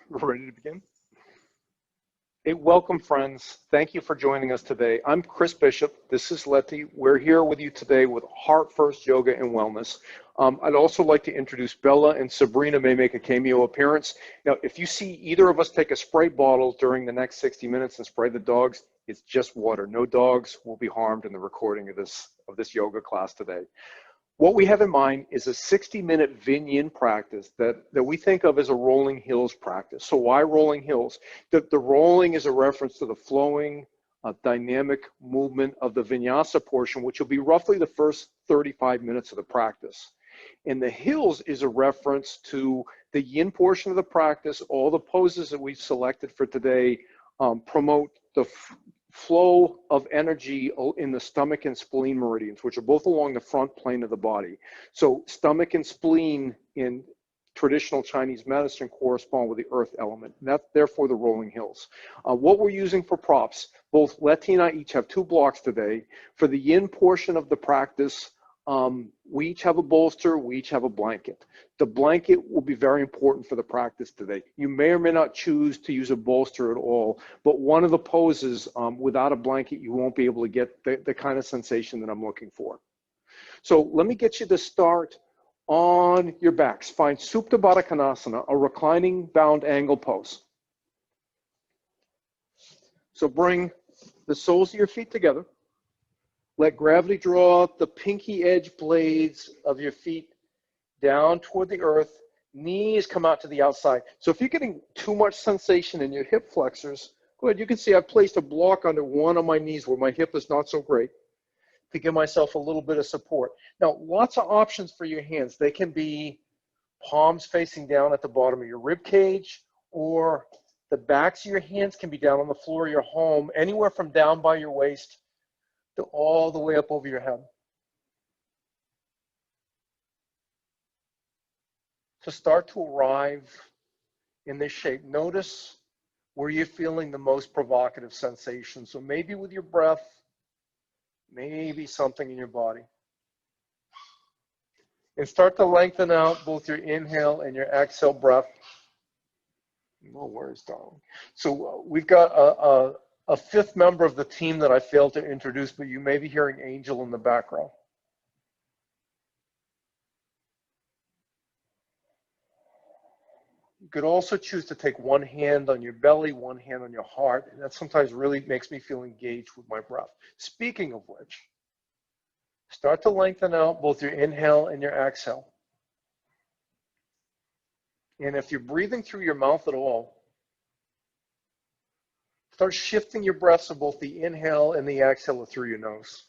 We're ready to begin. Hey, welcome, friends. Thank you for joining us today. I'm Chris Bishop. This is Letty. We're here with you today with Heart First Yoga and Wellness. I'd also like to introduce Bella, and Sabrina may make a cameo appearance. Now, if you see either of us take a spray bottle during the next 60 minutes and spray the dogs, it's just water. No dogs will be harmed in the recording of this yoga class today. What we have in mind is a 60-minute VinYin practice that we think of as a rolling hills practice. So why rolling hills? The rolling is a reference to the flowing, dynamic movement of the vinyasa portion, which will be roughly the first 35 minutes of the practice. And the hills is a reference to the yin portion of the practice. All the poses that we've selected for today promote the flow of energy in the stomach and spleen meridians, which are both along the front plane of the body. So stomach and spleen in traditional Chinese medicine correspond with the earth element. And that's therefore the rolling hills. What we're using for props, both Letty and I each have 2 blocks today. For the yin portion of the practice, we each have a bolster, we each have a blanket. The blanket will be very important for the practice today. You may or may not choose to use a bolster at all, but one of the poses, without a blanket, you won't be able to get the kind of sensation that I'm looking for. So let me get you to start on your backs. Find Supta Baddha Konasana, a reclining bound angle pose. So bring the soles of your feet together. Let gravity draw the pinky edge blades of your feet down toward the earth. Knees come out to the outside. So if you're getting too much sensation in your hip flexors, go ahead. You can see I've placed a block under one of my knees where my hip is not so great to give myself a little bit of support. Now, lots of options for your hands. They can be palms facing down at the bottom of your rib cage, or the backs of your hands can be down on the floor of your home, anywhere from down by your waist to all the way up over your head. To start to arrive in this shape, notice where you're feeling the most provocative sensation. So maybe with your breath, maybe something in your body. And start to lengthen out both your inhale and your exhale breath. No worries, darling. So we've got a 5th member of the team that I failed to introduce, but you may be hearing Angel in the background. You could also choose to take one hand on your belly, one hand on your heart, and that sometimes really makes me feel engaged with my breath. Speaking of which, start to lengthen out both your inhale and your exhale. And if you're breathing through your mouth at all, start shifting your breath so both the inhale and the exhale are through your nose.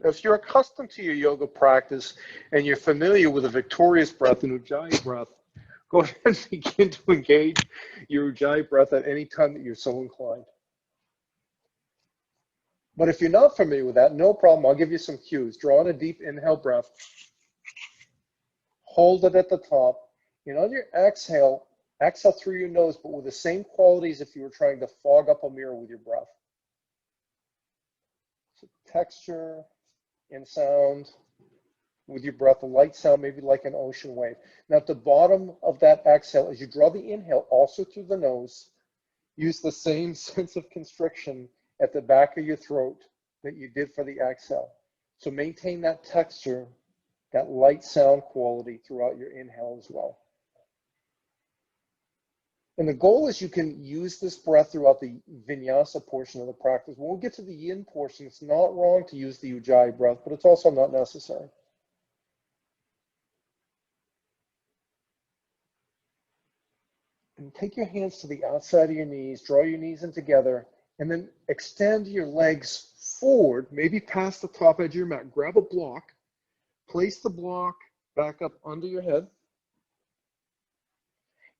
If you're accustomed to your yoga practice and you're familiar with a victorious breath, an Ujjayi breath, go ahead and begin to engage your Ujjayi breath at any time that you're so inclined. But if you're not familiar with that, no problem. I'll give you some cues. Draw in a deep inhale breath. Hold it at the top. And on your exhale, exhale through your nose, but with the same qualities if you were trying to fog up a mirror with your breath. So texture and sound with your breath, a light sound, maybe like an ocean wave. Now at the bottom of that exhale, as you draw the inhale also through the nose, use the same sense of constriction at the back of your throat that you did for the exhale. So maintain that texture, that light sound quality throughout your inhale as well. And the goal is you can use this breath throughout the vinyasa portion of the practice. When we get to the yin portion, it's not wrong to use the Ujjayi breath, but it's also not necessary. And take your hands to the outside of your knees, draw your knees in together, and then extend your legs forward, maybe past the top edge of your mat. Grab a block, place the block back up under your head,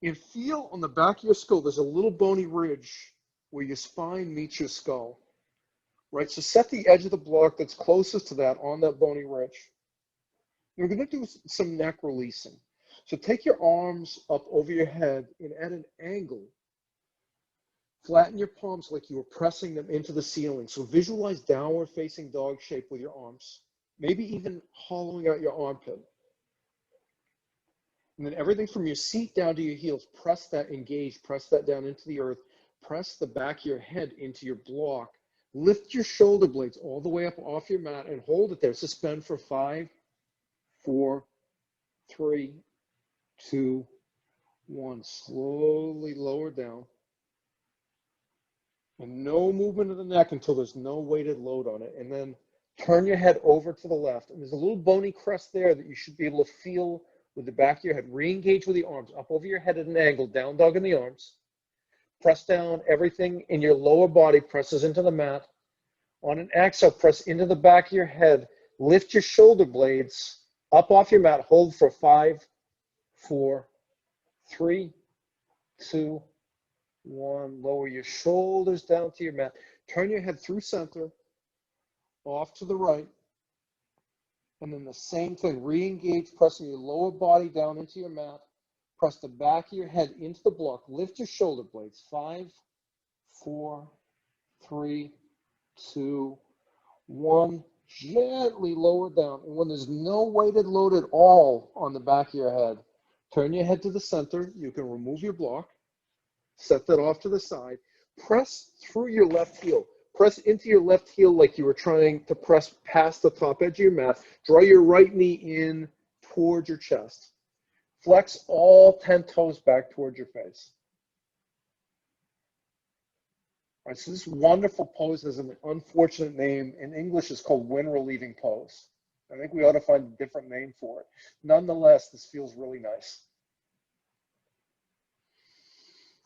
and feel on the back of your skull, there's a little bony ridge where your spine meets your skull, right? So set the edge of the block that's closest to that on that bony ridge. We're going to do some neck releasing. So take your arms up over your head and at an angle, flatten your palms like you were pressing them into the ceiling. So visualize downward facing dog shape with your arms, maybe even hollowing out your armpit. And then everything from your seat down to your heels, press that, engage, press that down into the earth, press the back of your head into your block, lift your shoulder blades all the way up off your mat and hold it there. Suspend for 5, 4, 3, 2, 1. Slowly lower down. And no movement of the neck until there's no weighted load on it. And then turn your head over to the left. And there's a little bony crest there that you should be able to feel with the back of your head. Re-engage with the arms up over your head at an angle, down dog in the arms. Press down, everything in your lower body presses into the mat. On an exhale, press into the back of your head. Lift your shoulder blades up off your mat. Hold for 5, 4, 3, 2, 1. Lower your shoulders down to your mat. Turn your head through center, off to the right. And then the same thing, re-engage, pressing your lower body down into your mat. Press the back of your head into the block. Lift your shoulder blades. 5, 4, 3, 2, 1. Gently lower down. And when there's no weighted load at all on the back of your head, turn your head to the center. You can remove your block. Set that off to the side. Press through your left heel. Press into your left heel like you were trying to press past the top edge of your mat. Draw your right knee in towards your chest. Flex all 10 toes back towards your face. All right, so this wonderful pose has an unfortunate name. In English, it's called wind relieving pose. I think we ought to find a different name for it. Nonetheless, this feels really nice.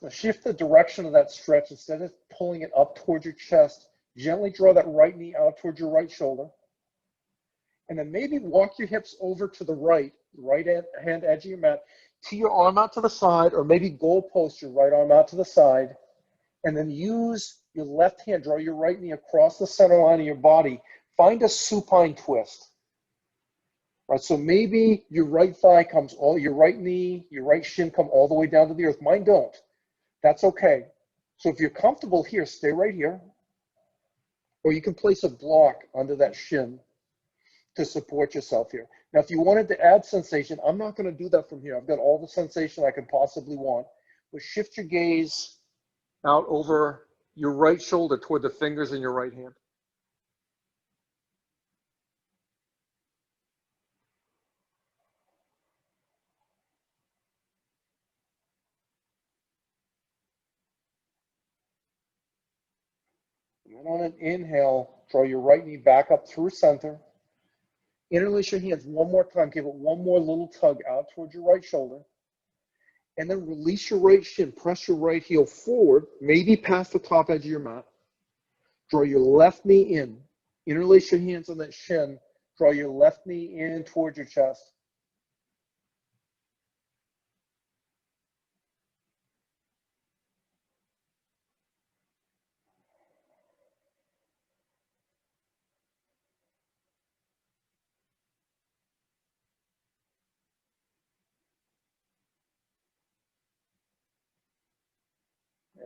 Now shift the direction of that stretch. Instead of pulling it up towards your chest, gently draw that right knee out towards your right shoulder. And then maybe walk your hips over to the right hand edge of your mat. Tee your arm out to the side, or maybe goal post your right arm out to the side. And then use your left hand, draw your right knee across the center line of your body. Find a supine twist. Right, so maybe your right thigh comes your right knee, your right shin come all the way down to the earth. Mine don't. That's okay. So if you're comfortable here, stay right here. Or you can place a block under that shin to support yourself here. Now, if you wanted to add sensation, I'm not going to do that from here. I've got all the sensation I can possibly want. But shift your gaze out over your right shoulder toward the fingers in your right hand. And then on an inhale, draw your right knee back up through center. Interlace your hands one more time. Give it one more little tug out towards your right shoulder. And then release your right shin. Press your right heel forward, maybe past the top edge of your mat. Draw your left knee in. Interlace your hands on that shin. Draw your left knee in towards your chest.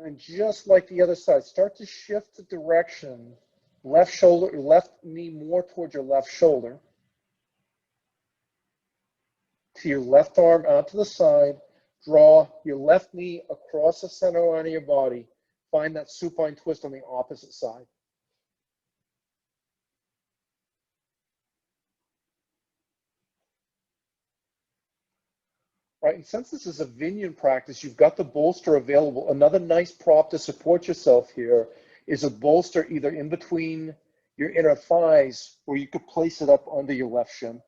And just like the other side, start to shift the direction. Left shoulder, left knee more towards your left shoulder. To your left arm out to the side. Draw your left knee across the center line of your body. Find that supine twist on the opposite side. Right, and since this is a VinYin practice, you've got the bolster available. Another nice prop to support yourself here is a bolster either in between your inner thighs, or you could place it up under your left shin.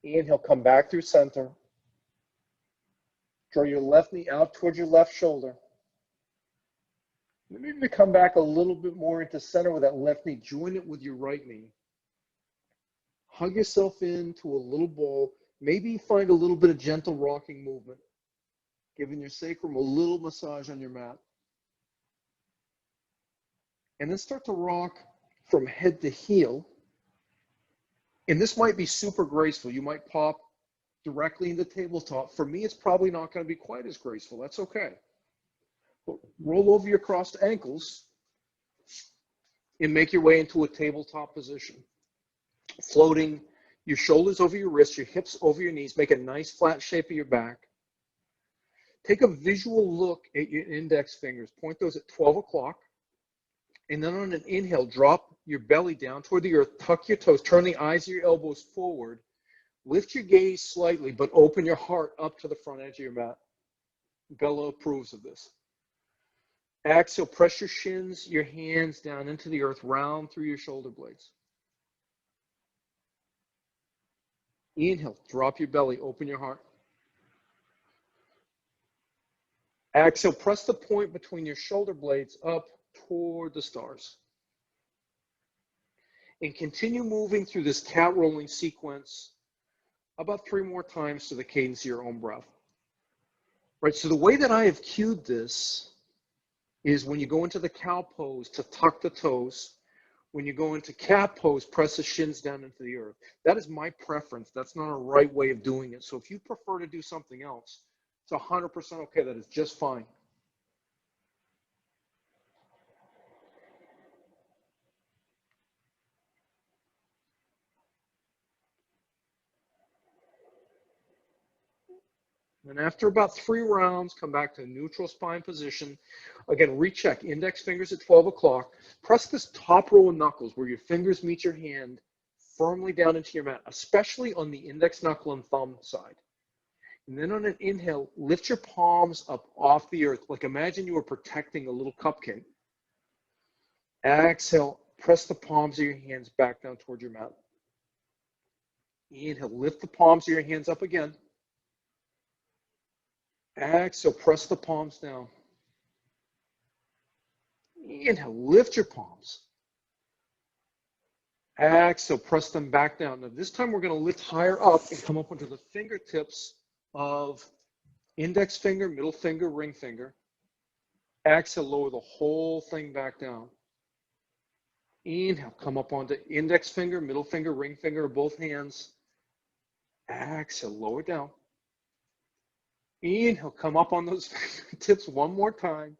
Inhale, come back through center. Draw your left knee out towards your left shoulder. Maybe to come back a little bit more into center with that left knee. Join it with your right knee. Hug yourself into a little ball. Maybe find a little bit of gentle rocking movement, giving your sacrum a little massage on your mat. And then start to rock from head to heel. And this might be super graceful. You might pop directly into tabletop. For me, it's probably not going to be quite as graceful. That's okay. But roll over your crossed ankles and make your way into a tabletop position. Floating your shoulders over your wrists, your hips over your knees. Make a nice flat shape of your back. Take a visual look at your index fingers. Point those at 12 o'clock. And then on an inhale, drop your belly down toward the earth. Tuck your toes. Turn the eyes of your elbows forward. Lift your gaze slightly, but open your heart up to the front edge of your mat. Bella approves of this. Exhale, press your shins, your hands down into the earth, round through your shoulder blades. Inhale, drop your belly, open your heart. Exhale, press the point between your shoulder blades up toward the stars. And continue moving through this cat rolling sequence about 3 more times to the cadence of your own breath. Right, so the way that I have cued this is when you go into the cow pose to tuck the toes. When you go into cat pose, press the shins down into the earth. That is my preference. That's not a right way of doing it. So if you prefer to do something else, it's 100% okay. That is just fine. And after about 3 rounds, come back to neutral spine position. Again, recheck index fingers at 12 o'clock. Press this top row of knuckles where your fingers meet your hand firmly down into your mat, especially on the index knuckle and thumb side. And then on an inhale, lift your palms up off the earth. Like imagine you were protecting a little cupcake. Exhale, press the palms of your hands back down toward your mat. Inhale, lift the palms of your hands up again. Exhale, press the palms down. Inhale, lift your palms. Exhale, press them back down. Now this time we're going to lift higher up and come up onto the fingertips of index finger, middle finger, ring finger. Exhale, lower the whole thing back down. Inhale, come up onto index finger, middle finger, ring finger, both hands. Exhale, lower down. Inhale, come up on those fingertips one more time.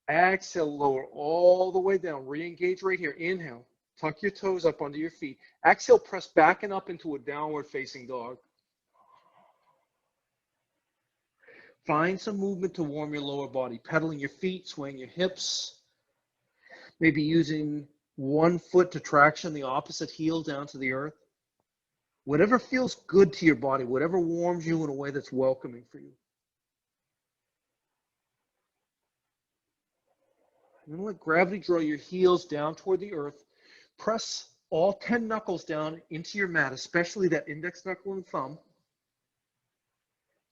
Exhale, lower all the way down. Re-engage right here. Inhale, tuck your toes up under your feet. Exhale, press back and up into a downward facing dog. Find some movement to warm your lower body. Pedaling your feet, swaying your hips. Maybe using one foot to traction the opposite heel down to the earth. Whatever feels good to your body, whatever warms you in a way that's welcoming for you. And then let gravity draw your heels down toward the earth. Press all 10 knuckles down into your mat, especially that index knuckle and thumb.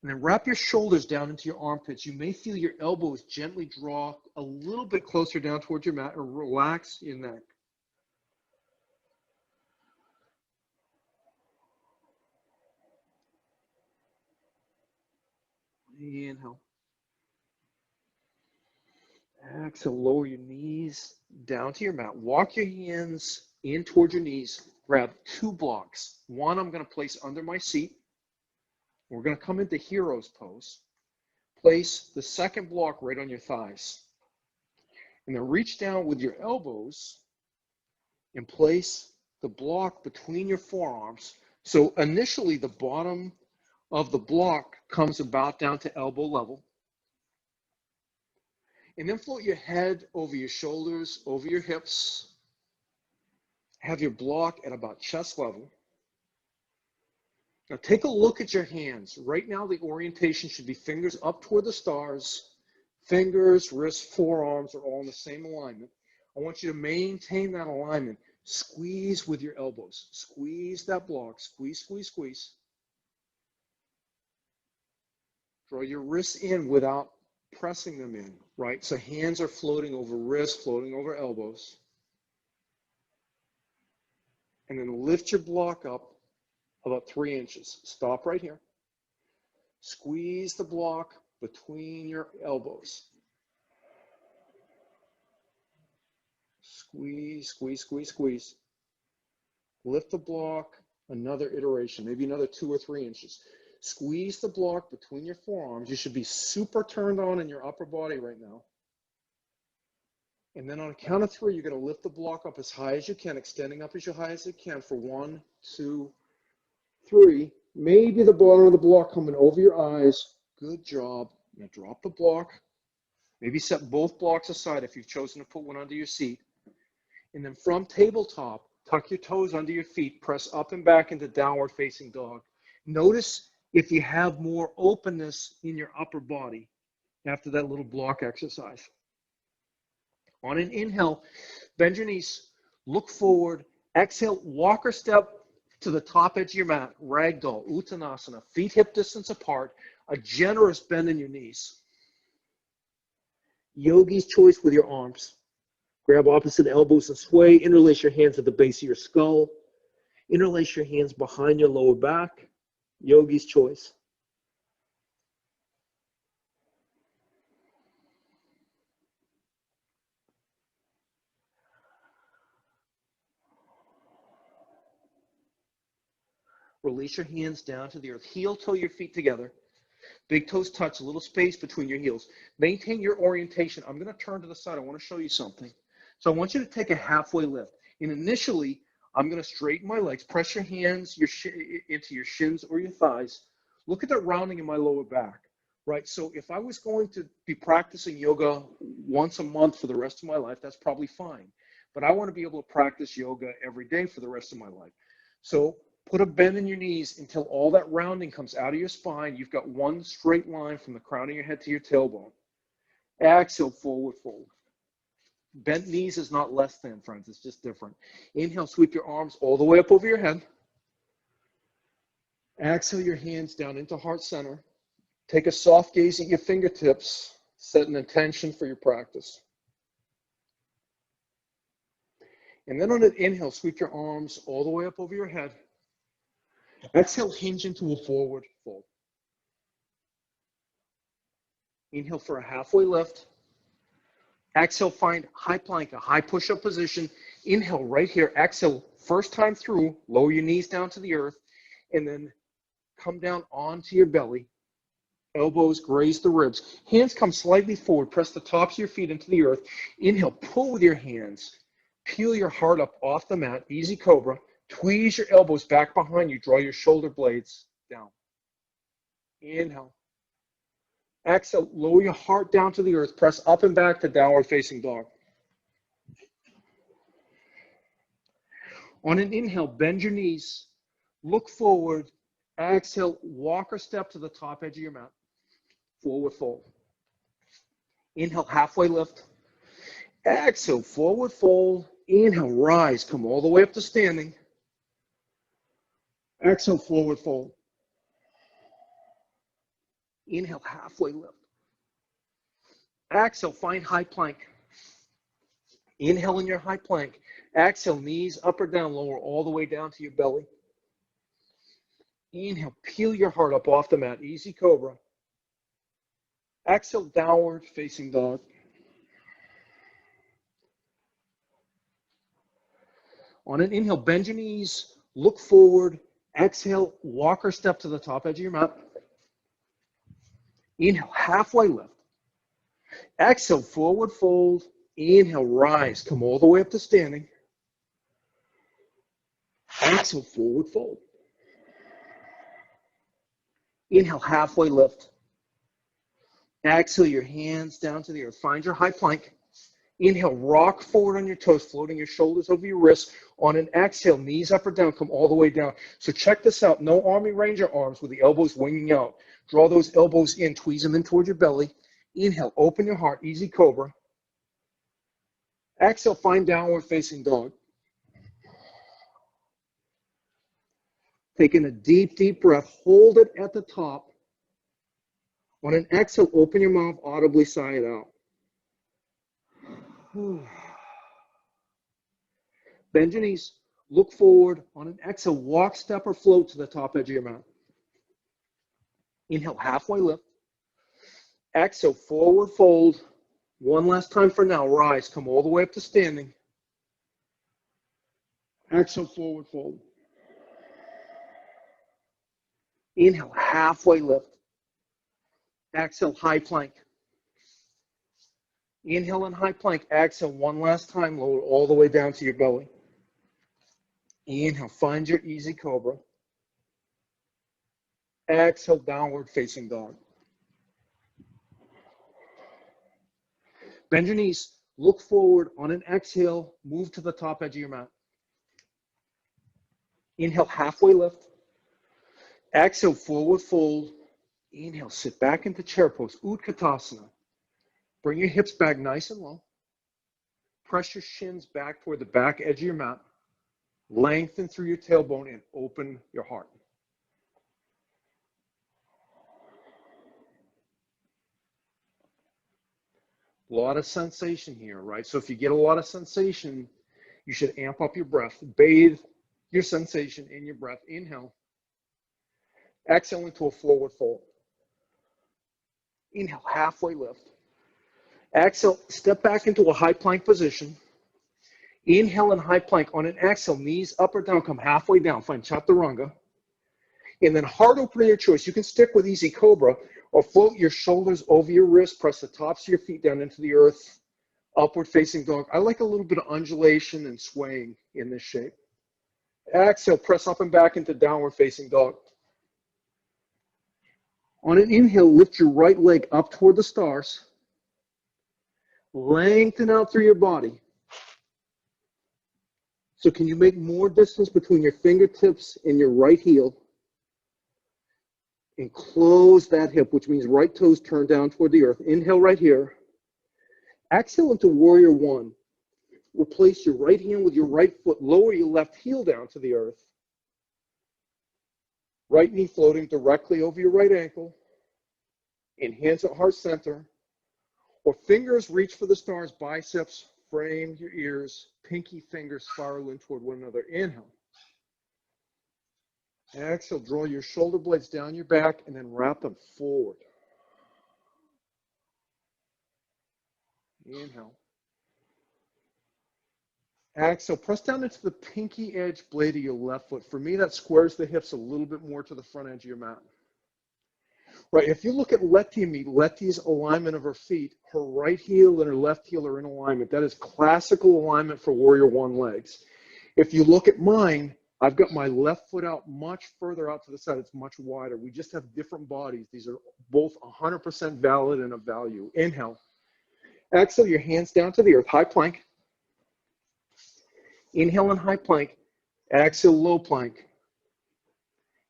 And then wrap your shoulders down into your armpits. You may feel your elbows gently draw a little bit closer down towards your mat, or relax your neck. Inhale. Exhale, lower your knees down to your mat. Walk your hands in towards your knees. Grab 2 blocks. One I'm going to place under my seat. We're going to come into hero's pose. Place the second block right on your thighs. And then reach down with your elbows and place the block between your forearms. So initially the bottom of the block comes about down to elbow level. And then float your head over your shoulders, over your hips. Have your block at about chest level. Now take a look at your hands. Right now the orientation should be fingers up toward the stars. Fingers, wrists, forearms are all in the same alignment. I want you to maintain that alignment. Squeeze with your elbows. Squeeze that block. Squeeze, squeeze, squeeze. Draw your wrists in without pressing them in, right? So hands are floating over wrists, floating over elbows. And then lift your block up about 3 inches. Stop right here. Squeeze the block between your elbows. Squeeze, squeeze, squeeze, squeeze. Lift the block another iteration, maybe another 2 or 3 inches. Squeeze the block between your forearms. You should be super turned on in your upper body right now. And then on a count of 3, you're going to lift the block up as high as you can, extending up as high as you can for 1, 2, 3. Maybe the bottom of the block coming over your eyes. Good job. Now drop the block. Maybe set both blocks aside if you've chosen to put one under your seat. And then from tabletop, tuck your toes under your feet, press up and back into downward facing dog. Notice if you have more openness in your upper body after that little block exercise. On an inhale, bend your knees, look forward, exhale, walk or step to the top edge of your mat, ragdoll, uttanasana, feet hip distance apart, a generous bend in your knees. Yogi's choice with your arms. Grab opposite elbows and sway. Interlace your hands at the base of your skull. Interlace your hands behind your lower back. Yogi's choice. Release your hands down to the earth. Heel toe your feet together. Big toes touch, a little space between your heels. Maintain your orientation. I'm going to turn to the side. I want to show you something. So I want you to take a halfway lift. And initially, I'm going to straighten my legs. Press your hands into your shins or your thighs. Look at the rounding in my lower back, right? So if I was going to be practicing yoga once a month for the rest of my life, that's probably fine. But I want to be able to practice yoga every day for the rest of my life. So put a bend in your knees until all that rounding comes out of your spine. You've got one straight line from the crown of your head to your tailbone. Exhale, forward fold. Bent knees is not less than, friends. It's just different. Inhale, sweep your arms all the way up over your head. Exhale your hands down into heart center. Take a soft gaze at your fingertips. Set an intention for your practice. And then on an inhale, sweep your arms all the way up over your head. Exhale, hinge into a forward fold. Inhale for a halfway lift. Exhale, find high plank, a high push-up position. Inhale right here. Exhale, first time through, lower your knees down to the earth, and then come down onto your belly. Elbows graze the ribs. Hands come slightly forward. Press the tops of your feet into the earth. Inhale, pull with your hands. Peel your heart up off the mat. Easy cobra. Tweeze your elbows back behind you. Draw your shoulder blades down. Inhale. Exhale, lower your heart down to the earth. Press up and back to downward facing dog. On an inhale, bend your knees. Look forward. Exhale, walk or step to the top edge of your mat. Forward fold. Inhale, halfway lift. Exhale, forward fold. Inhale, rise. Come all the way up to standing. Exhale, forward fold. Inhale, halfway lift. Exhale, find high plank. Inhale in your high plank. Exhale, knees up or down, lower all the way down to your belly. Inhale, peel your heart up off the mat. Easy cobra. Exhale, downward facing dog. On an inhale, bend your knees, look forward. Exhale, walk or step to the top edge of your mat. Inhale, halfway lift. Exhale, forward fold. Inhale, rise. Come all the way up to standing. Exhale, forward fold. Inhale, halfway lift. Exhale, your hands down to the earth. Find your high plank. Inhale, rock forward on your toes, floating your shoulders over your wrists. On an exhale, knees up or down, come all the way down. So check this out. No Army Ranger arms with the elbows winging out. Draw those elbows in, tweeze them in towards your belly. Inhale, open your heart, easy cobra. Exhale, find downward facing dog. Taking a deep, deep breath. Hold it at the top. On an exhale, open your mouth, audibly sigh it out. Bend your knees, look forward. On an exhale, walk, step, or float to the top edge of your mat. Inhale, halfway lift. Exhale, forward fold. One last time for now, rise, come all the way up to standing. Exhale, forward fold. Inhale, halfway lift. Exhale, high plank. Inhale and high plank. Exhale, one last time, lower all the way down to your belly. Inhale, find your easy cobra. Exhale, downward facing dog. Bend your knees, look forward. On an exhale, move to the top edge of your mat. Inhale, halfway lift. Exhale, forward fold. Inhale, sit back into chair pose, Utkatasana. Bring your hips back nice and low. Press your shins back toward the back edge of your mat. Lengthen through your tailbone and open your heart. A lot of sensation here, right? So if you get a lot of sensation, you should amp up your breath. Bathe your sensation in your breath. Inhale. Exhale into a forward fold. Inhale, halfway lift. Exhale, step back into a high plank position. Inhale and high plank. On an exhale, knees up or down, come halfway down. Find chaturanga. And then heart opener, your choice. You can stick with easy cobra or float your shoulders over your wrist. Press the tops of your feet down into the earth. Upward facing dog. I like a little bit of undulation and swaying in this shape. Exhale, press up and back into downward facing dog. On an inhale, lift your right leg up toward the stars. Lengthen out through your body. So can you make more distance between your fingertips and your right heel? And close that hip, which means right toes turn down toward the earth. Inhale right here. Exhale into warrior one. Replace your right hand with your right foot. Lower your left heel down to the earth. Right knee floating directly over your right ankle. And hands at heart center. Or fingers reach for the stars, biceps, frame your ears, pinky fingers spiraling toward one another. Inhale. Exhale, draw your shoulder blades down your back and then wrap them forward. Inhale. Exhale, press down into the pinky edge blade of your left foot. For me, that squares the hips a little bit more to the front edge of your mat. Right, if you look at Letty and me, Letty's alignment of her feet, her right heel and her left heel are in alignment. That is classical alignment for warrior one legs. If you look at mine, I've got my left foot out much further out to the side. It's much wider. We just have different bodies. These are both 100% valid and of value. Inhale. Exhale, your hands down to the earth. High plank. Inhale and high plank. Exhale, low plank.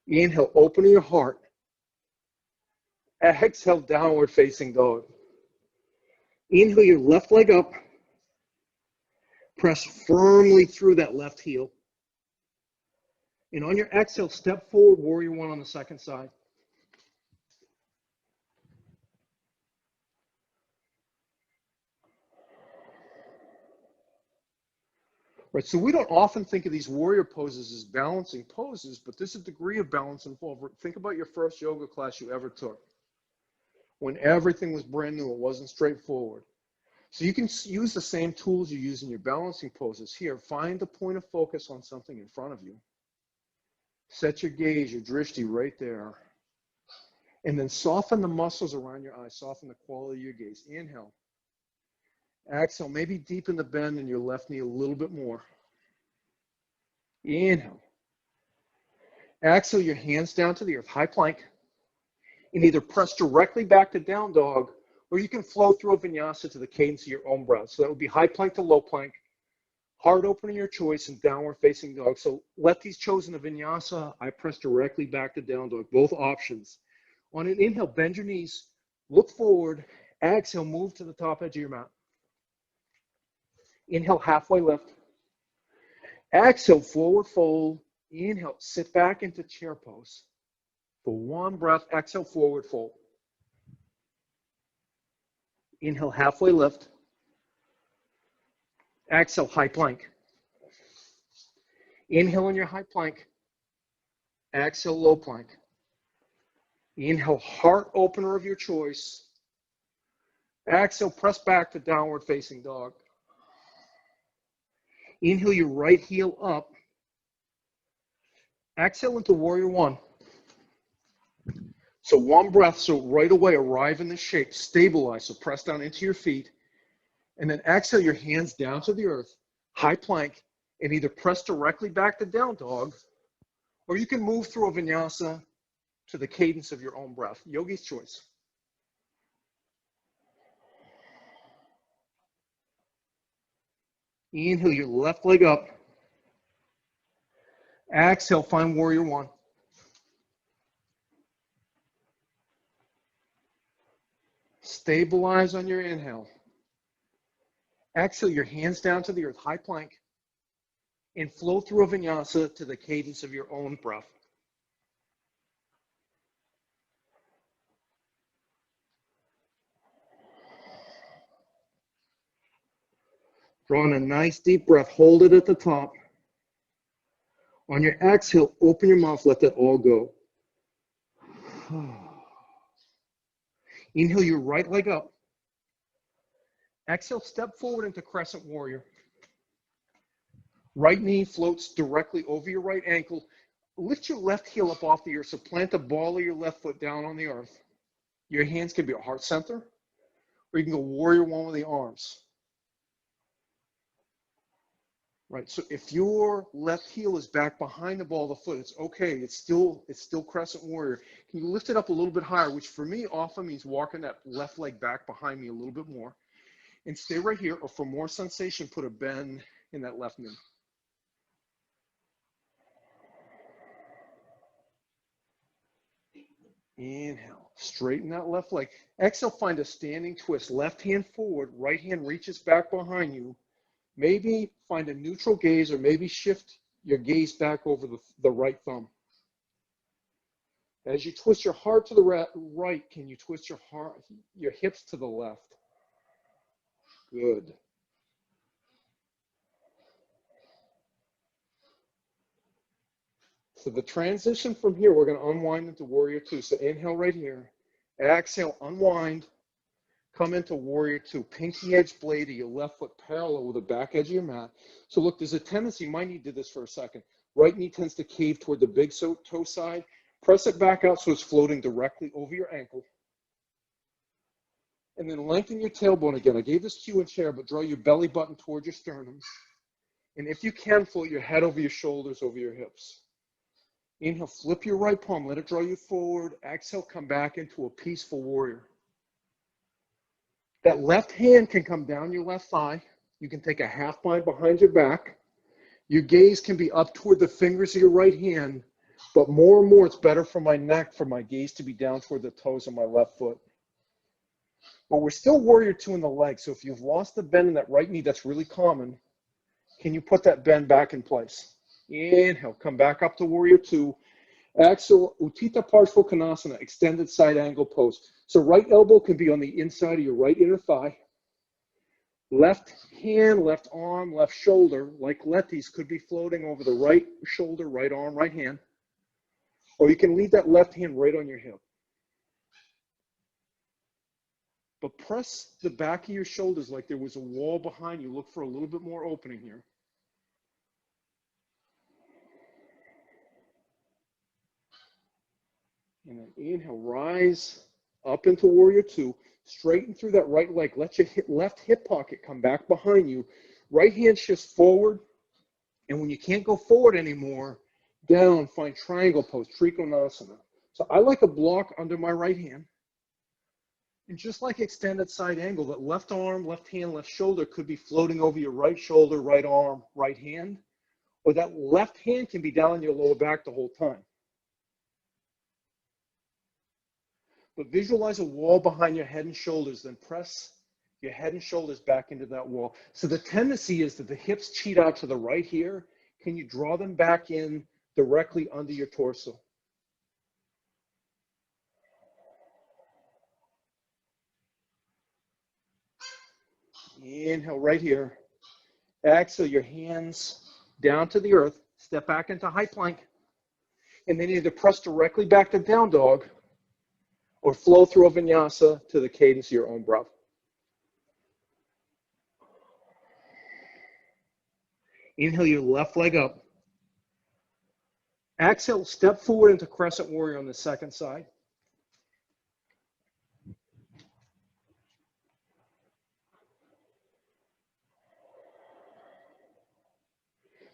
Inhale, open your heart. Exhale, downward facing dog. Inhale your left leg up. Press firmly through that left heel. And on your exhale, step forward, warrior one on the second side. Right, so we don't often think of these warrior poses as balancing poses, but there's a degree of balance involved. Think about your first yoga class you ever took. When everything was brand new, it wasn't straightforward. So you can use the same tools you use in your balancing poses. Here, find the point of focus on something in front of you. Set your gaze, your drishti right there. And then soften the muscles around your eyes. Soften the quality of your gaze. Inhale. Exhale, maybe deepen the bend in your left knee a little bit more. Inhale. Exhale, your hands down to the earth. High plank. And either press directly back to down dog, or you can flow through a vinyasa to the cadence of your own breath. So that would be high plank to low plank, heart opening your choice, and downward facing dog. So Letty's chosen a vinyasa. I press directly back to down dog, both options. On an inhale, bend your knees, look forward. Exhale, move to the top edge of your mat. Inhale, halfway lift. Exhale, forward fold. Inhale, sit back into chair pose. For one breath, exhale, forward fold. Inhale, halfway lift. Exhale, high plank. Inhale in your high plank. Exhale, low plank. Inhale, heart opener of your choice. Exhale, press back to downward facing dog. Inhale your right heel up. Exhale into warrior one. So one breath, so right away arrive in this shape, stabilize, so press down into your feet, and then exhale your hands down to the earth, high plank, and either press directly back to down dog, or you can move through a vinyasa to the cadence of your own breath. Yogi's choice. Inhale your left leg up. Exhale, find warrior one. Stabilize on your inhale. Exhale your hands down to the earth, high plank, and flow through a vinyasa to the cadence of your own breath. Draw in a nice deep breath, hold it at the top. On your exhale, open your mouth, let that all go. Inhale your right leg up. Exhale, step forward into crescent warrior. Right knee floats directly over your right ankle. Lift your left heel up off the earth, so plant the ball of your left foot down on the earth. Your hands can be at heart center, or you can go warrior one with the arms. Right, so if your left heel is back behind the ball of the foot, it's okay. It's still crescent warrior. Can you lift it up a little bit higher, which for me often means walking that left leg back behind me a little bit more. And stay right here, or for more sensation, put a bend in that left knee. Inhale, straighten that left leg. Exhale, find a standing twist. Left hand forward, right hand reaches back behind you. Maybe find a neutral gaze, or maybe shift your gaze back over the right thumb. As you twist your heart to the right, can you twist your hips to the left? Good. So the transition from here, we're going to unwind into warrior two. So inhale right here. Exhale, unwind. Come into warrior two. Pinky edge blade of your left foot parallel with the back edge of your mat. So look, there's a tendency, you might need to do this for a second. Right knee tends to cave toward the big toe side. Press it back out so it's floating directly over your ankle. And then lengthen your tailbone again. I gave this cue in chair, but draw your belly button toward your sternum. And if you can, float your head over your shoulders, over your hips. Inhale, flip your right palm, let it draw you forward. Exhale, come back into a peaceful warrior. That left hand can come down your left thigh. You can take a half bind behind your back. Your gaze can be up toward the fingers of your right hand, but more and more it's better for my neck, for my gaze to be down toward the toes of my left foot. But we're still warrior two in the leg, so if you've lost the bend in that right knee, that's really common. Can you put that bend back in place? Inhale, come back up to warrior two. Exhale, Utthita Parshvanottanasana, extended side angle pose. So right elbow can be on the inside of your right inner thigh. Left hand, left arm, left shoulder, like Letty's, could be floating over the right shoulder, right arm, right hand. Or you can leave that left hand right on your hip. But press the back of your shoulders like there was a wall behind you. Look for a little bit more opening here. And then inhale, rise up into warrior two. Straighten through that right leg. Let your left hip pocket come back behind you. Right hand shifts forward. And when you can't go forward anymore, down, find triangle pose, Trikonasana. So I like a block under my right hand. And just like extended side angle, that left arm, left hand, left shoulder could be floating over your right shoulder, right arm, right hand. Or that left hand can be down on your lower back the whole time. But visualize a wall behind your head and shoulders, then press your head and shoulders back into that wall. So the tendency is that the hips cheat out to the right here. Can you draw them back in directly under your torso? Inhale right here. Exhale your hands down to the earth. Step back into high plank. And then either press directly back to down dog or flow through a vinyasa to the cadence of your own breath. Inhale your left leg up. Exhale, step forward into crescent warrior on the second side.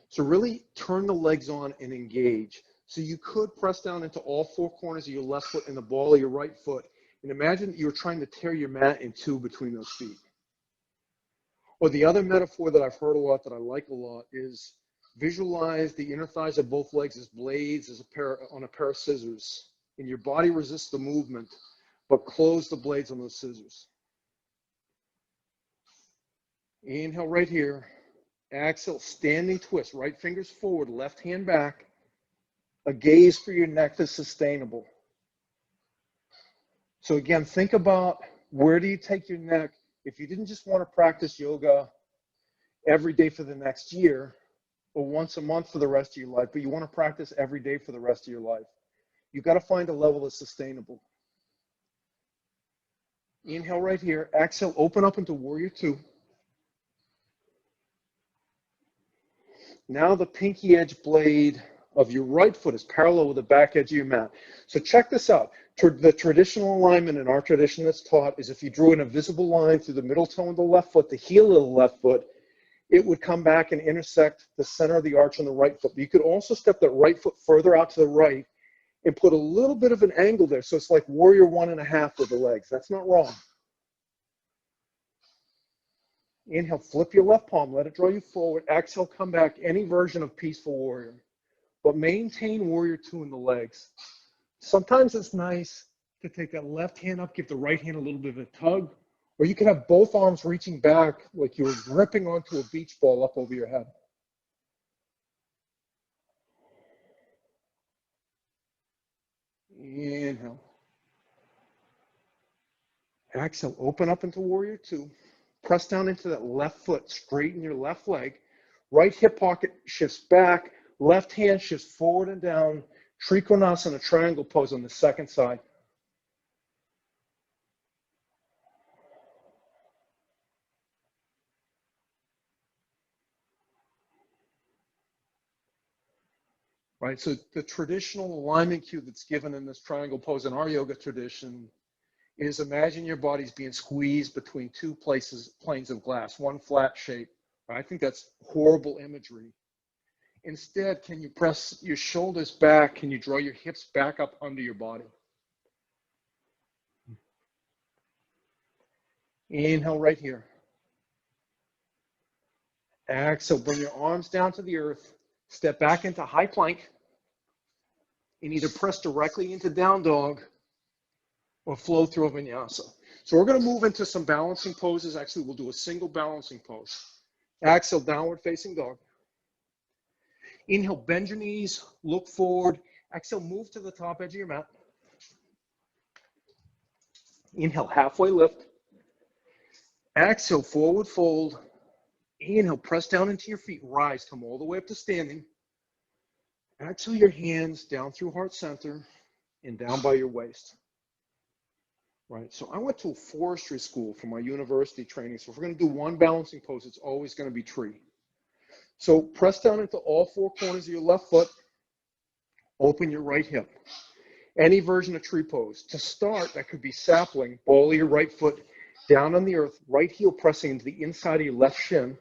So really turn the legs on and engage. So you could press down into all four corners of your left foot and the ball of your right foot. And imagine you're trying to tear your mat in two between those feet. Or the other metaphor that I've heard a lot that I like a lot is visualize the inner thighs of both legs as blades on a pair of scissors. And your body resists the movement, but close the blades on those scissors. Inhale right here. Exhale, standing twist, right fingers forward, left hand back. A gaze for your neck that's sustainable. So again, think about where do you take your neck if you didn't just want to practice yoga every day for the next year or once a month for the rest of your life, but you want to practice every day for the rest of your life. You've got to find a level that's sustainable. Inhale right here. Exhale, open up into warrior two. Now the pinky edge blade of your right foot is parallel with the back edge of your mat. So check this out. The traditional alignment in our tradition that's taught is if you drew an invisible line through the middle toe of the left foot, the heel of the left foot, it would come back and intersect the center of the arch on the right foot. But you could also step that right foot further out to the right and put a little bit of an angle there. So it's like warrior 1.5 with the legs. That's not wrong. Inhale, flip your left palm, let it draw you forward. Exhale, come back, any version of peaceful warrior. But maintain warrior two in the legs. Sometimes it's nice to take that left hand up, give the right hand a little bit of a tug, or you can have both arms reaching back like you were gripping onto a beach ball up over your head. Inhale. Exhale, open up into warrior two. Press down into that left foot, straighten your left leg. Right hip pocket shifts back, left hand shifts forward and down. Trikonasana, triangle pose on the second side. Right, so the traditional alignment cue that's given in this triangle pose in our yoga tradition is imagine your body's being squeezed between two planes of glass, one flat shape. Right? I think that's horrible imagery. Instead, can you press your shoulders back? Can you draw your hips back up under your body? Inhale right here. Exhale, bring your arms down to the earth. Step back into high plank and either press directly into down dog or flow through a vinyasa. So we're going to move into some balancing poses. Actually, we'll do a single balancing pose. Exhale, downward facing dog. Inhale, bend your knees, look forward. Exhale, move to the top edge of your mat. Inhale, halfway lift. Exhale, forward fold. Inhale, press down into your feet, rise, come all the way up to standing. Exhale your hands down through heart center and down by your waist. Right, so I went to a forestry school for my university training. So if we're going to do one balancing pose, it's always going to be tree. So press down into all four corners of your left foot. Open your right hip. Any version of tree pose. To start, that could be sapling, ball of your right foot down on the earth, right heel pressing into the inside of your left shin,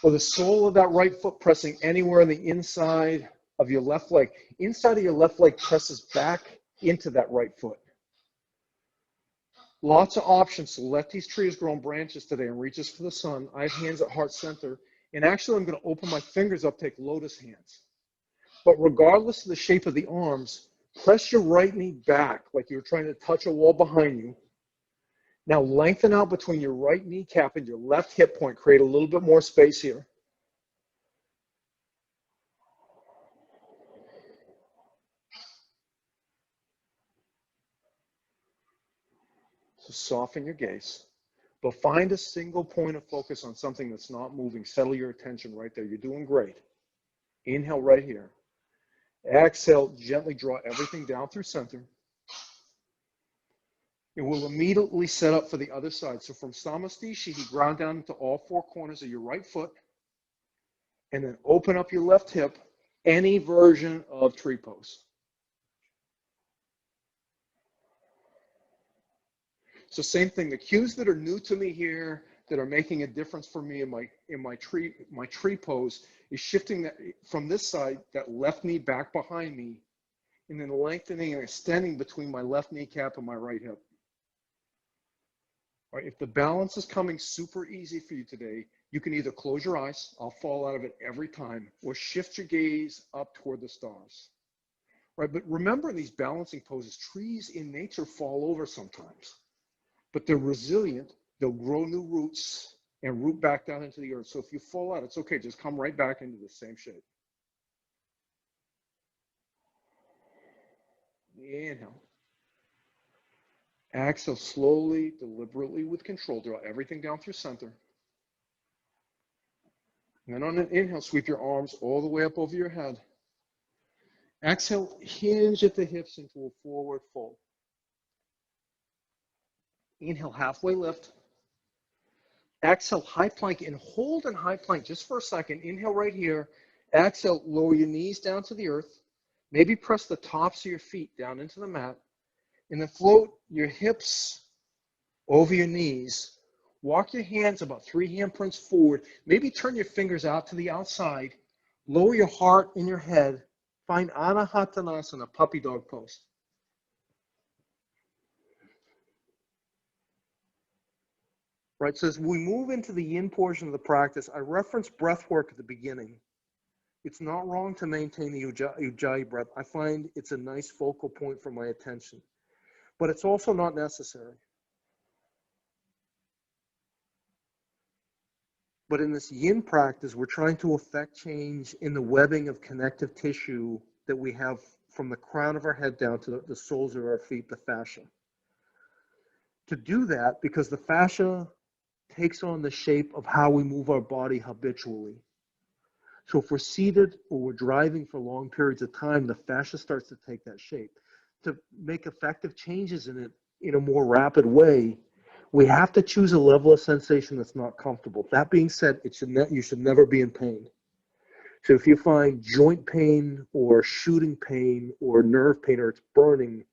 or the sole of that right foot pressing anywhere on the inside of your left leg. Inside of your left leg presses back into that right foot. Lots of options. So lefties tree has grown branches today and reaches for the sun. I have hands at heart center. And actually, I'm going to open my fingers up, take lotus hands. But regardless of the shape of the arms, press your right knee back like you're trying to touch a wall behind you. Now lengthen out between your right kneecap and your left hip point. Create a little bit more space here. So soften your gaze. But find a single point of focus on something that's not moving. Settle your attention right there. You're doing great. Inhale right here. Exhale, gently draw everything down through center. And we'll immediately set up for the other side. So from Samasthiti, ground down into all four corners of your right foot. And then open up your left hip, any version of tree pose. So same thing, the cues that are new to me here, that are making a difference for me in my tree pose, is shifting that from this side, that left knee back behind me, and then lengthening and extending between my left kneecap and my right hip. All right, if the balance is coming super easy for you today, you can either close your eyes, I'll fall out of it every time, or shift your gaze up toward the stars. Right, but remember in these balancing poses, trees in nature fall over sometimes, but they're resilient. They'll grow new roots and root back down into the earth. So if you fall out, it's okay. Just come right back into the same shape. Inhale. Exhale slowly, deliberately, with control. Draw everything down through center. And then on an inhale, sweep your arms all the way up over your head. Exhale, hinge at the hips into a forward fold. Inhale, halfway lift. Exhale, high plank, and hold in high plank just for a second. Inhale right here. Exhale, lower your knees down to the earth. Maybe press the tops of your feet down into the mat. And then float your hips over your knees. Walk your hands about 3 handprints forward. Maybe turn your fingers out to the outside. Lower your heart in your head. Find Anahatanasana, puppy dog pose. Right, so as we move into the yin portion of the practice, I referenced breath work at the beginning. It's not wrong to maintain the ujjayi breath. I find it's a nice focal point for my attention, but it's also not necessary. But in this yin practice, we're trying to affect change in the webbing of connective tissue that we have from the crown of our head down to the soles of our feet, the fascia. To do that, because the fascia takes on the shape of how we move our body habitually. So if we're seated or we're driving for long periods of time, the fascia starts to take that shape. To make effective changes in it in a more rapid way, we have to choose a level of sensation that's not comfortable. That being said, you should never be in pain. So if you find joint pain or shooting pain or nerve pain or it's burning,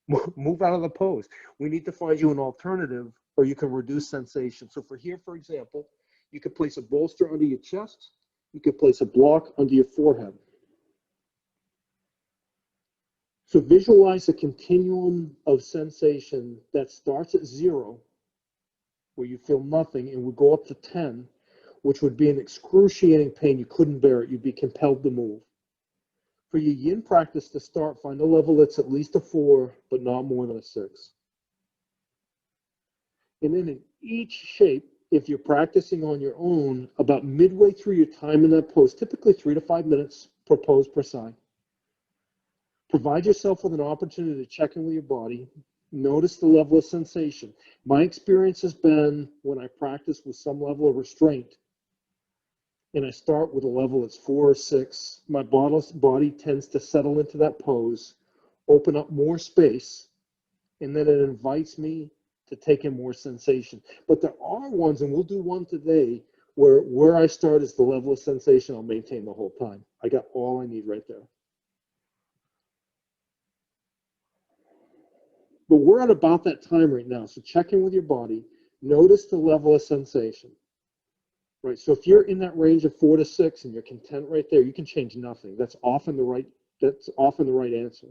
move out of the pose. We need to find you an alternative, or you can reduce sensation. So for here, for example, you could place a bolster under your chest. You could place a block under your forehead. So visualize a continuum of sensation that starts at 0, where you feel nothing, and would go up to 10, which would be an excruciating pain. You couldn't bear it. You'd be compelled to move. For your yin practice to start, find a level that's at least a 4, but not more than a 6. And then in each shape, if you're practicing on your own, about midway through your time in that pose, typically 3 to 5 minutes per pose per side, provide yourself with an opportunity to check in with your body. Notice the level of sensation. My experience has been when I practice with some level of restraint, and I start with a level that's 4 or 6, my body tends to settle into that pose, open up more space, and then it invites me to take in more sensation. But there are ones, and we'll do one today, where I start is the level of sensation I'll maintain the whole time. I got all I need right there. But we're at about that time right now, so check in with your body. Notice the level of sensation. Right, so if you're in that range of 4 to 6 and you're content right there, you can change nothing. That's often the right answer.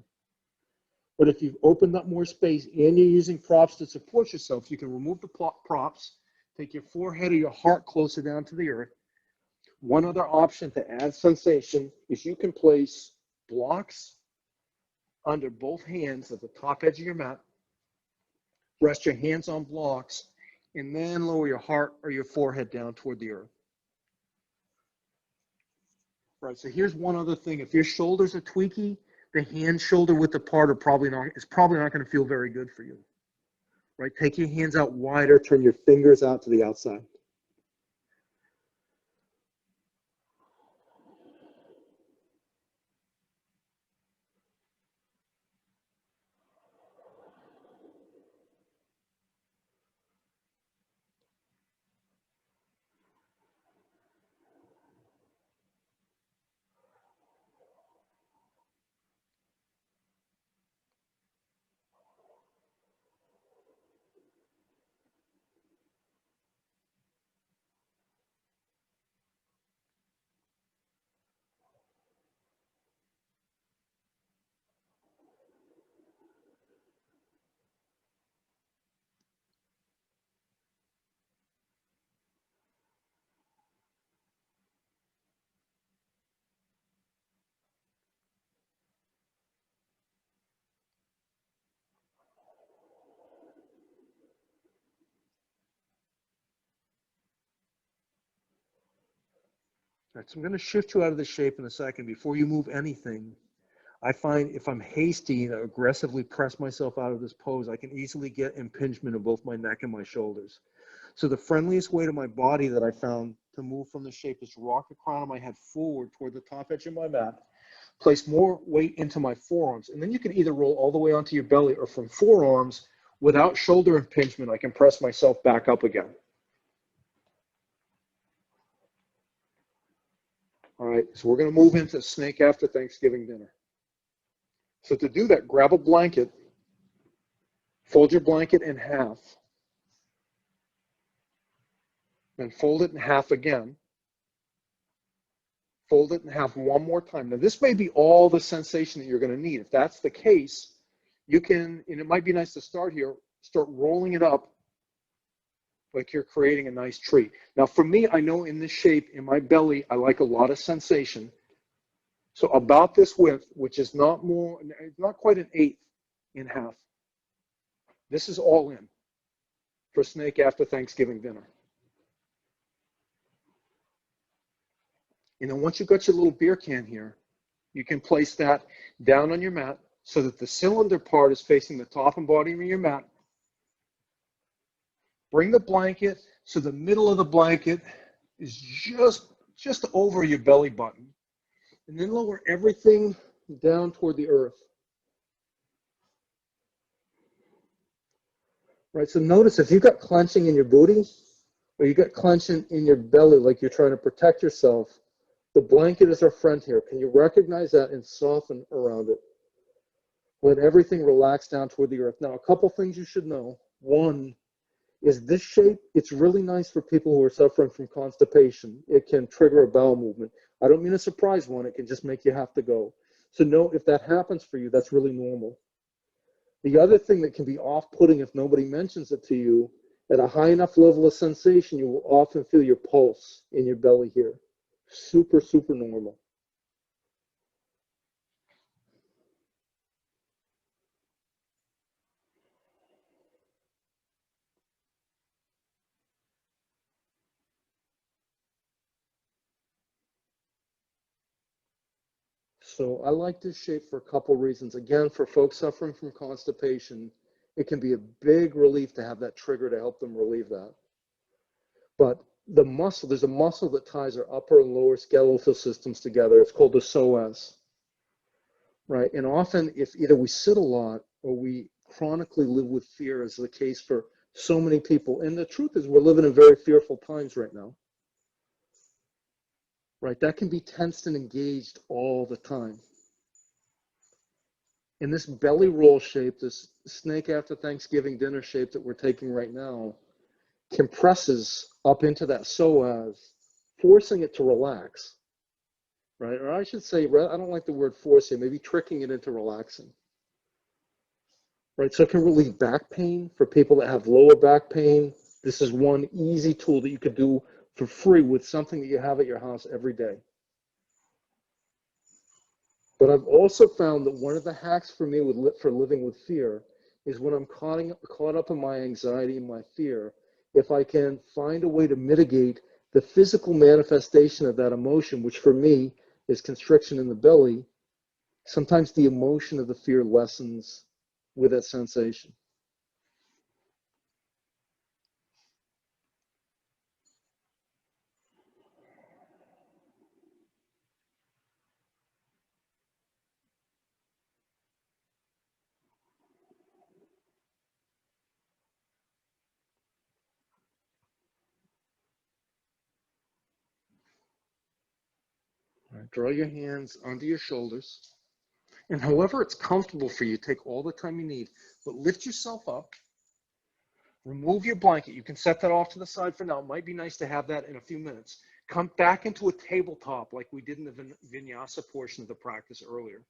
But if you've opened up more space and you're using props to support yourself, you can remove the props, take your forehead or your heart closer down to the earth. One other option to add sensation is you can place blocks under both hands at the top edge of your mat. Rest your hands on blocks, and then lower your heart or your forehead down toward the earth. Right, so here's one other thing. If your shoulders are tweaky, the hand shoulder width apart is probably not going to feel very good for you. right? Take your hands out wider, turn your fingers out to the outside. All right, so I'm going to shift you out of the shape in a second. Before you move anything, I find if I'm hasty and aggressively press myself out of this pose, I can easily get impingement of both my neck and my shoulders. So the friendliest way to my body that I found to move from the shape is to rock the crown of my head forward toward the top edge of my mat, place more weight into my forearms, and then you can either roll all the way onto your belly, or from forearms, without shoulder impingement, I can press myself back up again. All right, so we're going to move into snake after Thanksgiving dinner. So to do that, grab a blanket, fold your blanket in half, then fold it in half again, fold it in half one more time. Now this may be all the sensation that you're going to need. If that's the case, you can, and it might be nice to start here, start rolling it up like you're creating a nice tree. Now for me, I know in this shape, in my belly, I like a lot of sensation. So about this width, which is not quite an eighth in half. This is all in for snake after Thanksgiving dinner. And then once you've got your little beer can here, you can place that down on your mat so that the cylinder part is facing the top and bottom of your mat. Bring the blanket so the middle of the blanket is just over your belly button. And then lower everything down toward the earth. Right, so notice if you've got clenching in your booty, or you got clenching in your belly like you're trying to protect yourself, the blanket is our friend here. Can you recognize that and soften around it? Let everything relax down toward the earth. Now, a couple things you should know. One is this shape, it's really nice for people who are suffering from constipation. It can trigger a bowel movement. I don't mean a surprise one. It can just make you have to go. So note if that happens for you, that's really normal. The other thing that can be off-putting if nobody mentions it to you, at a high enough level of sensation, you will often feel your pulse in your belly here. Super, super normal. So I like this shape for a couple reasons. Again, for folks suffering from constipation, it can be a big relief to have that trigger to help them relieve that. But the muscle, there's a muscle that ties our upper and lower skeletal systems together. It's called the psoas, right? And often if either we sit a lot or we chronically live with fear, as the case for so many people, and the truth is we're living in very fearful times right now, right? That can be tensed and engaged all the time. In this belly roll shape, this snake after Thanksgiving dinner shape that we're taking right now, compresses up into that psoas, forcing it to relax, right? Or I should say, I don't like the word forcing, maybe tricking it into relaxing, right? So it can relieve back pain for people that have lower back pain. This is one easy tool that you could do for free with something that you have at your house every day. But I've also found that one of the hacks for me for living with fear is when I'm caught up in my anxiety and my fear, if I can find a way to mitigate the physical manifestation of that emotion, which for me is constriction in the belly, sometimes the emotion of the fear lessens with that sensation. Right, draw your hands under your shoulders. And however it's comfortable for you, take all the time you need, but lift yourself up. Remove your blanket. You can set that off to the side for now. It might be nice to have that in a few minutes. Come back into a tabletop like we did in the vinyasa portion of the practice earlier.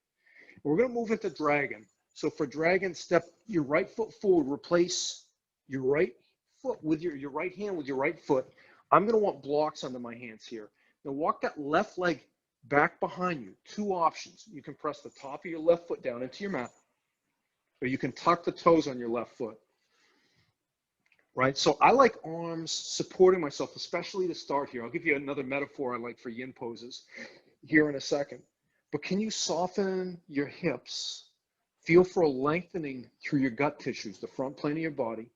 We're going to move into dragon. So for dragon, step your right foot forward. Replace your right foot with your right hand with your right foot. I'm going to want blocks under my hands here. Now walk that left leg back behind you. Two options. You can press the top of your left foot down into your mat, or you can tuck the toes on your left foot. Right, so I like arms supporting myself, especially to start here. I'll give you another metaphor I like for yin poses here in a second. But can you soften your hips? Feel for a lengthening through your gut tissues, the front plane of your body,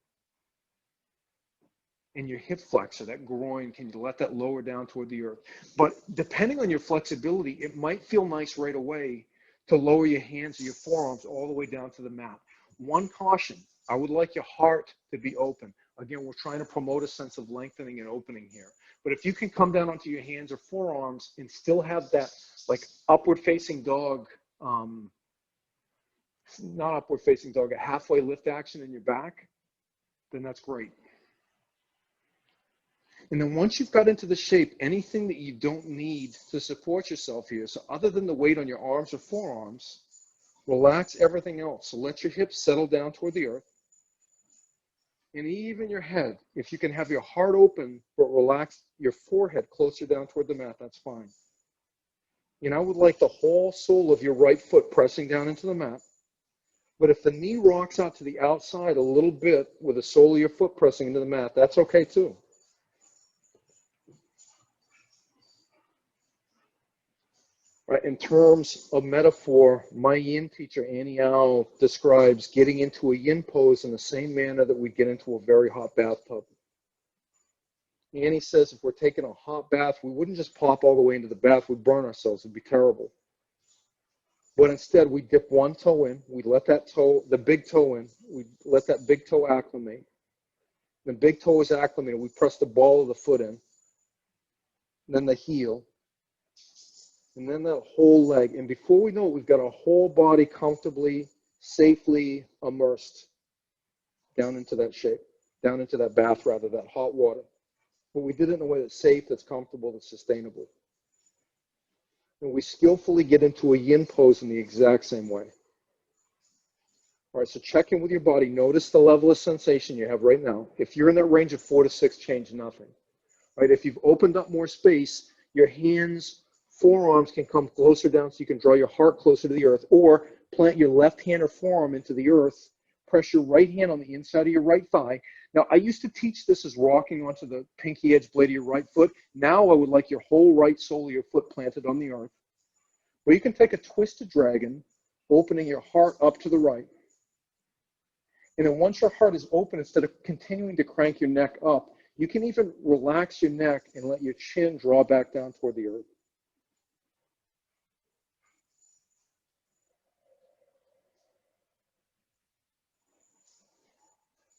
and your hip flexor, that groin. Can you let that lower down toward the earth? But depending on your flexibility, it might feel nice right away to lower your hands or your forearms all the way down to the mat. One caution, I would like your heart to be open. Again, we're trying to promote a sense of lengthening and opening here. But if you can come down onto your hands or forearms and still have that like upward facing dog, not upward facing dog, a halfway lift action in your back, then that's great. And then once you've got into the shape, anything that you don't need to support yourself here, so other than the weight on your arms or forearms, relax everything else. So let your hips settle down toward the earth. And even your head, if you can have your heart open, but relax your forehead closer down toward the mat, that's fine. And I would like the whole sole of your right foot pressing down into the mat. But if the knee rocks out to the outside a little bit with the sole of your foot pressing into the mat, that's okay too. Right, in terms of metaphor, my yin teacher, Annie Au, describes getting into a yin pose in the same manner that we get into a very hot bathtub. Annie says if we're taking a hot bath, we wouldn't just pop all the way into the bath, we'd burn ourselves, it'd be terrible. But instead, we dip one toe in, we let that toe, the big toe in, we let that big toe acclimate. The big toe is acclimated, we press the ball of the foot in, then the heel, and then that whole leg. And before we know it, we've got our whole body comfortably, safely immersed down into that shape, down into that bath, rather, that hot water. But we did it in a way that's safe, that's comfortable, that's sustainable. And we skillfully get into a yin pose in the exact same way. All right, so check in with your body. Notice the level of sensation you have right now. If you're in that range of 4 to 6, change nothing. Right, if you've opened up more space, your hands, forearms can come closer down so you can draw your heart closer to the earth, or plant your left hand or forearm into the earth. Press your right hand on the inside of your right thigh. Now, I used to teach this as rocking onto the pinky edge blade of your right foot. Now I would like your whole right sole of your foot planted on the earth. Or you can take a twisted dragon, opening your heart up to the right. And then once your heart is open, instead of continuing to crank your neck up, you can even relax your neck and let your chin draw back down toward the earth.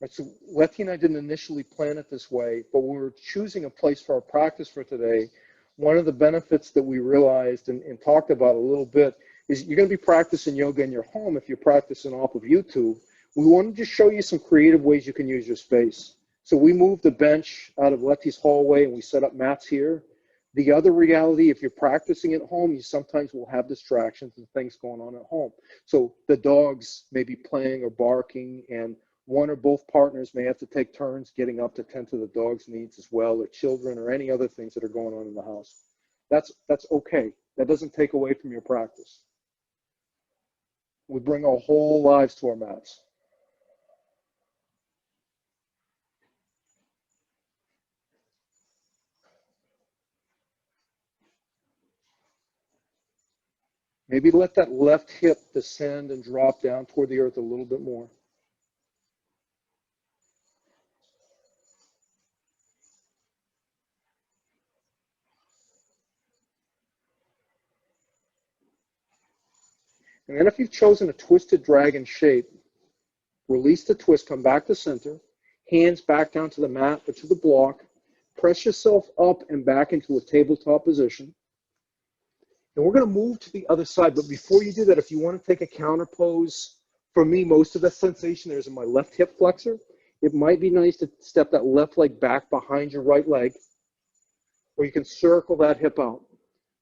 Right, so Letty and I didn't initially plan it this way, but when we were choosing a place for our practice for today, one of the benefits that we realized and talked about a little bit is you're going to be practicing yoga in your home if you're practicing off of YouTube. We wanted to show you some creative ways you can use your space. So we moved the bench out of Letty's hallway and we set up mats here. The other reality, if you're practicing at home, you sometimes will have distractions and things going on at home. So the dogs may be playing or barking, and one or both partners may have to take turns getting up to tend to the dog's needs as well, or children, or any other things that are going on in the house. That's okay. That doesn't take away from your practice. We bring our whole lives to our mats. Maybe let that left hip descend and drop down toward the earth a little bit more. And then if you've chosen a twisted dragon shape, release the twist, come back to center, hands back down to the mat or to the block, press yourself up and back into a tabletop position. And we're going to move to the other side. But before you do that, if you want to take a counter pose, for me, most of the sensation there is in my left hip flexor. It might be nice to step that left leg back behind your right leg, or you can circle that hip out.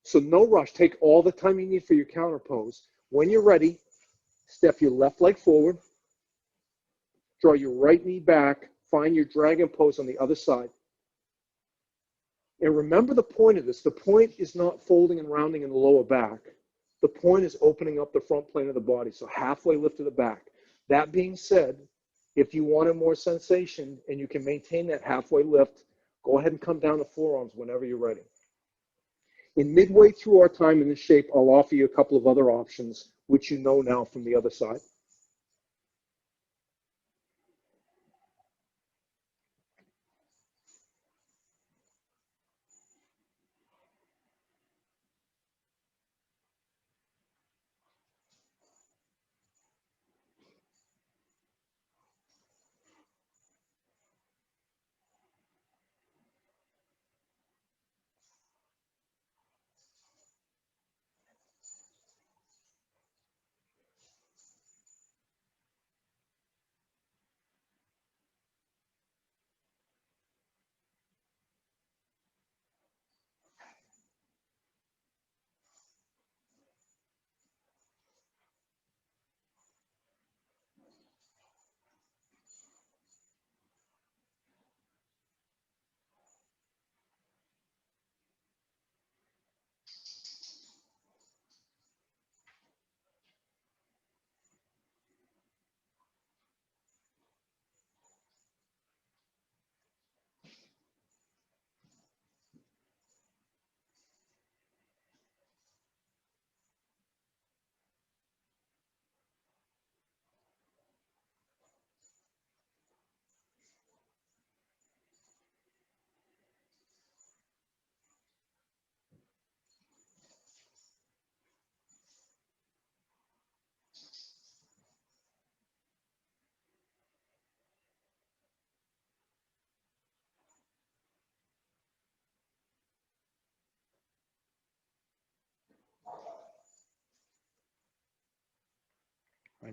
So no rush. Take all the time you need for your counter pose. When you're ready, step your left leg forward, draw your right knee back, find your dragon pose on the other side. And remember the point of this. The point is not folding and rounding in the lower back. The point is opening up the front plane of the body, so halfway lift to the back. That being said, if you wanted more sensation and you can maintain that halfway lift, go ahead and come down to forearms whenever you're ready. In midway through our time in this shape, I'll offer you a couple of other options, which you know now from the other side.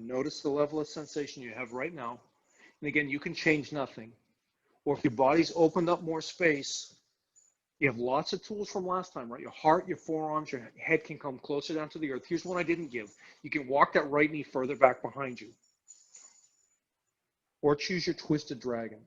Notice the level of sensation you have right now. And again, you can change nothing. Or if your body's opened up more space, you have lots of tools from last time, right? Your heart, your forearms, your head can come closer down to the earth. Here's one I didn't give. You can walk that right knee further back behind you. Or choose your twisted dragon.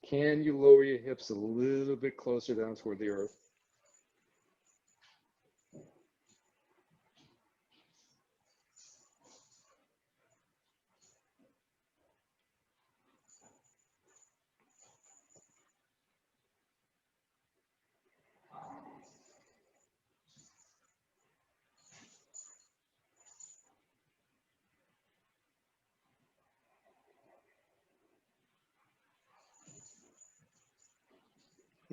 Can you lower your hips a little bit closer down toward the earth?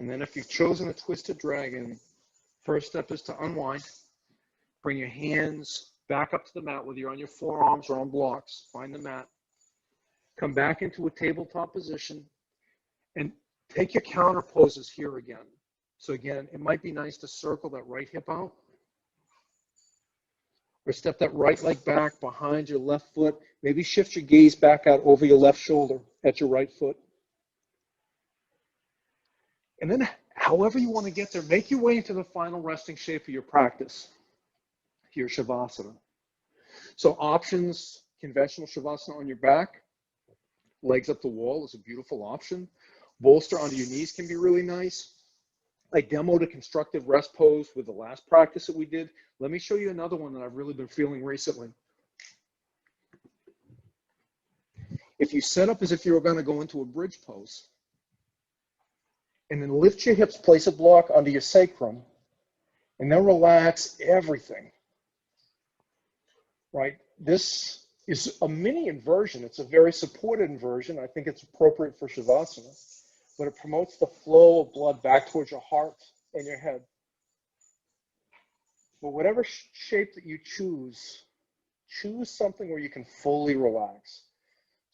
And then if you've chosen a twisted dragon, first step is to unwind. Bring your hands back up to the mat, whether you're on your forearms or on blocks. Find the mat. Come back into a tabletop position and take your counter poses here again. So again, it might be nice to circle that right hip out or step that right leg back behind your left foot. Maybe shift your gaze back out over your left shoulder at your right foot. And then however you want to get there, make your way into the final resting shape of your practice, your Shavasana. So options, conventional Shavasana on your back, legs up the wall is a beautiful option. Bolster onto your knees can be really nice. I demoed a constructive rest pose with the last practice that we did. Let me show you another one that I've really been feeling recently. If you set up as if you were going to go into a bridge pose, and then lift your hips, place a block onto your sacrum, and then relax everything, right? This is a mini inversion. It's a very supported inversion. I think it's appropriate for Shavasana, but it promotes the flow of blood back towards your heart and your head. But whatever shape that you choose something where you can fully relax.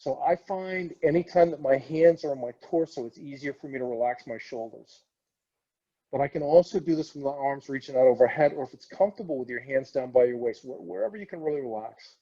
So I find anytime that my hands are on my torso, it's easier for me to relax my shoulders. But I can also do this with my arms reaching out overhead, or if it's comfortable with your hands down by your waist, wherever you can really relax.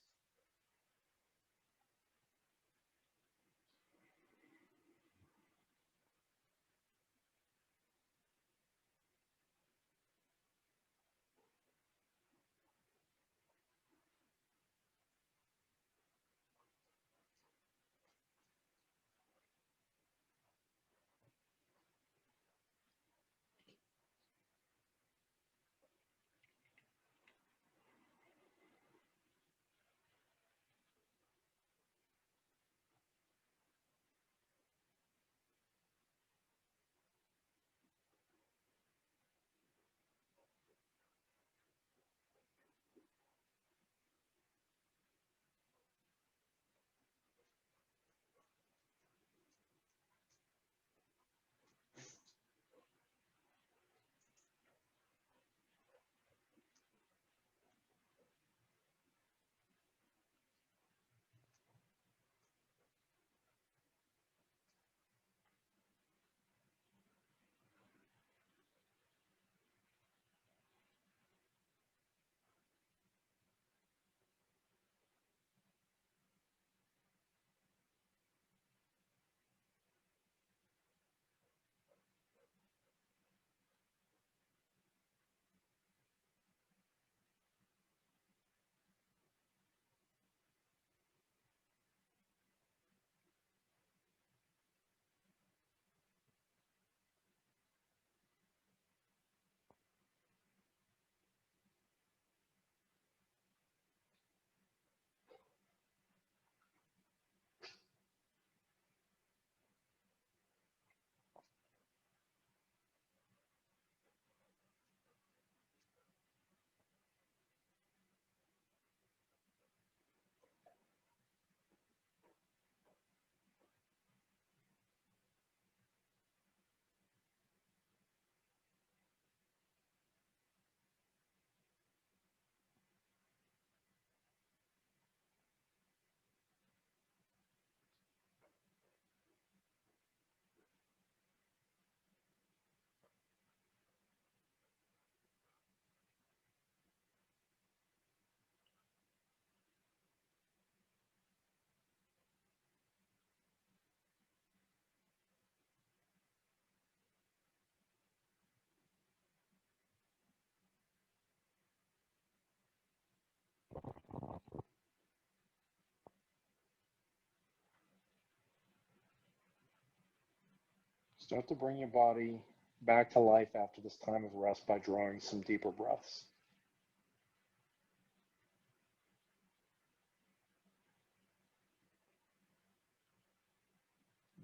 Start to bring your body back to life after this time of rest by drawing some deeper breaths.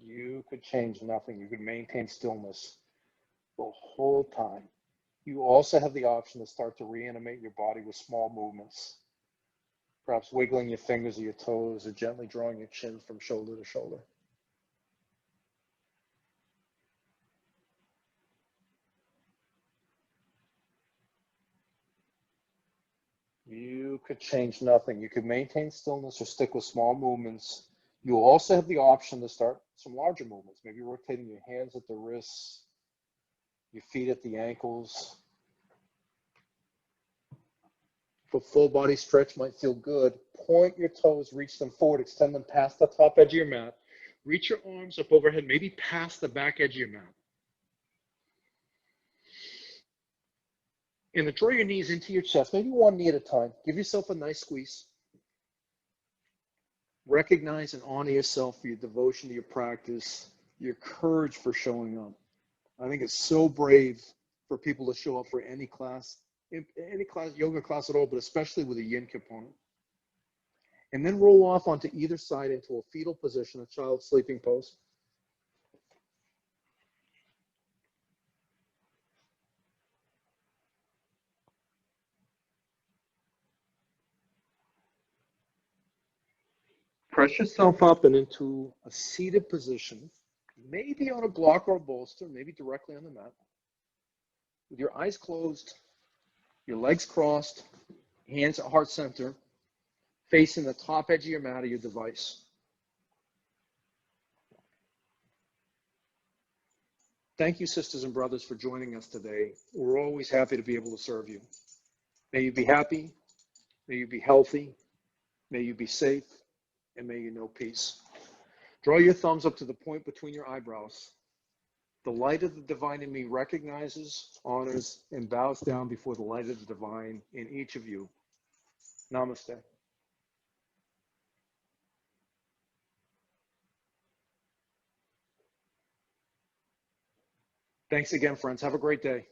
You could change nothing. You could maintain stillness the whole time. You also have the option to start to reanimate your body with small movements, perhaps wiggling your fingers or your toes or gently drawing your chin from shoulder to shoulder. You could change nothing. You could maintain stillness or stick with small movements. You also have the option to start some larger movements, maybe rotating your hands at the wrists, your feet at the ankles. If a full body stretch might feel good, point your toes, reach them forward, extend them past the top edge of your mat. Reach your arms up overhead, maybe past the back edge of your mat. And then draw your knees into your chest, maybe one knee at a time. Give yourself a nice squeeze. Recognize and honor yourself for your devotion to your practice, your courage for showing up. I think it's so brave for people to show up for any class, yoga class at all, but especially with a yin component. And then roll off onto either side into a fetal position, a child sleeping pose. Press yourself up and into a seated position, maybe on a block or a bolster, maybe directly on the mat. With your eyes closed, your legs crossed, hands at heart center, facing the top edge of your mat or your device. Thank you, sisters and brothers, for joining us today. We're always happy to be able to serve you. May you be happy, may you be healthy, may you be safe, and may you know peace. Draw your thumbs up to the point between your eyebrows. The light of the divine in me recognizes, honors, and bows down before the light of the divine in each of you. Namaste. Thanks again, friends. Have a great day.